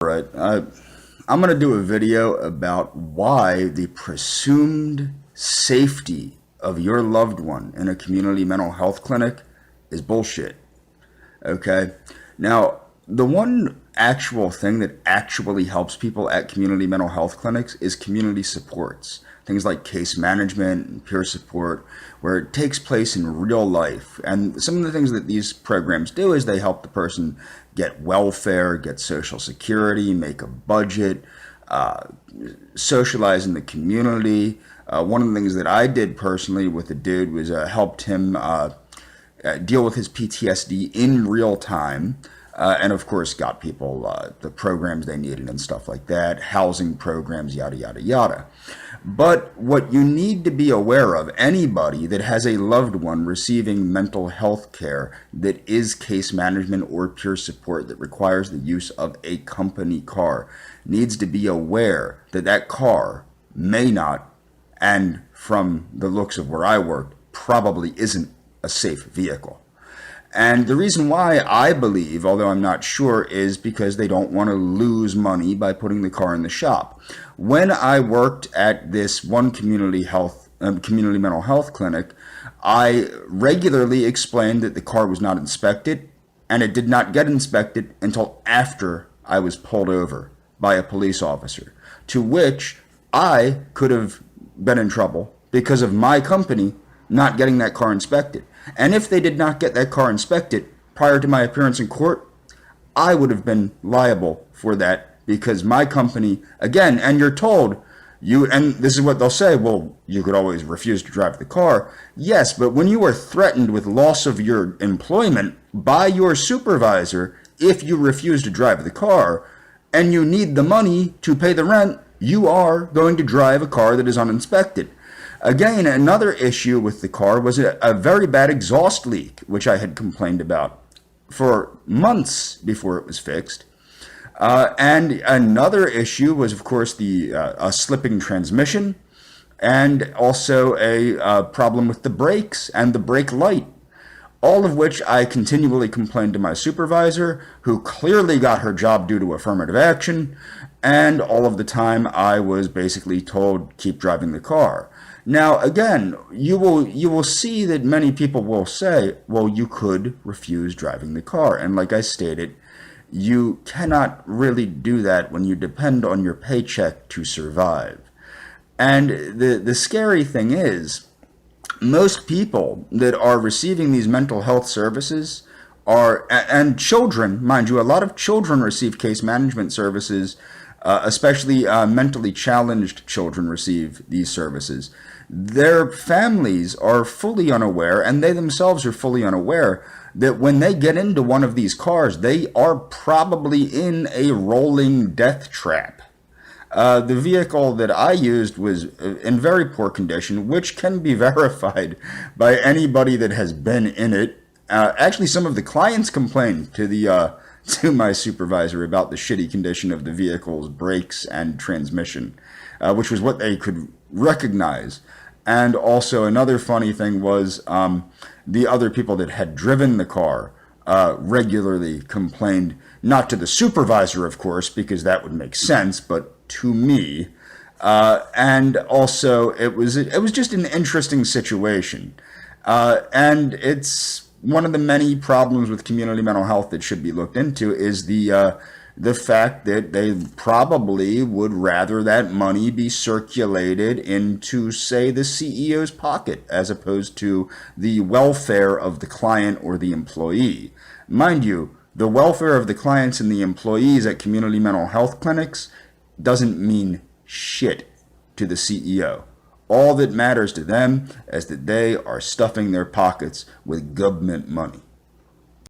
Right. I'm going to do a video about why the presumed safety of your loved one in a community mental health clinic is bullshit. Okay? Now, the one actual thing that actually helps people at community mental health clinics is community supports. Things like case management and peer support, where it takes place in real life. And some of the things that these programs do is they help the person get welfare, get social security, make a budget, uh, socialize in the community. One of the things that I did personally with a dude was helped him deal with his PTSD in real time. And of course, got people the programs they needed and stuff like that, housing programs, yada, yada, yada. But what you need to be aware of, anybody that has a loved one receiving mental health care that is case management or peer support that requires the use of a company car, needs to be aware that that car may not, and from the looks of where I worked, probably isn't a safe vehicle. And the reason why I believe, although I'm not sure, is because they don't want to lose money by putting the car in the shop. When I worked at this one community mental health clinic, I regularly explained that the car was not inspected, and it did not get inspected until after I was pulled over by a police officer, to which I could have been in trouble because of my company not getting that car inspected. And if they did not get that car inspected prior to my appearance in court, I would have been liable for that because my company, again, and you're told, and this is what they'll say, well, you could always refuse to drive the car. Yes, but when you are threatened with loss of your employment by your supervisor if you refuse to drive the car, and you need the money to pay the rent, you are going to drive a car that is uninspected. Again, another issue with the car was a very bad exhaust leak, which I had complained about for months before it was fixed. And another issue was, of course, the a slipping transmission, and also a problem with the brakes and the brake light. All of which I continually complained to my supervisor, who clearly got her job due to affirmative action, and all of the time I was basically told, keep driving the car. Now, again, you will see that many people will say, well, you could refuse driving the car. And like I stated, you cannot really do that when you depend on your paycheck to survive. And the scary thing is, most people that are receiving these mental health services are, and children, mind you, a lot of children receive case management services, especially mentally challenged children receive these services. Their families are fully unaware, and they themselves are fully unaware, that when they get into one of these cars, they are probably in a rolling death trap. The vehicle that I used was in very poor condition, which can be verified by anybody that has been in it. Actually, some of the clients complained to my supervisor about the shitty condition of the vehicle's brakes and transmission, which was what they could recognize. And also another funny thing was the other people that had driven the car regularly complained, not to the supervisor, of course, because that would make sense, but to me. And also, it was just an interesting situation. And it's one of the many problems with community mental health that should be looked into is the fact that they probably would rather that money be circulated into, say, the CEO's pocket as opposed to the welfare of the client or the employee. Mind you, the welfare of the clients and the employees at community mental health clinics doesn't mean shit to the CEO. All that matters to them is that they are stuffing their pockets with government money.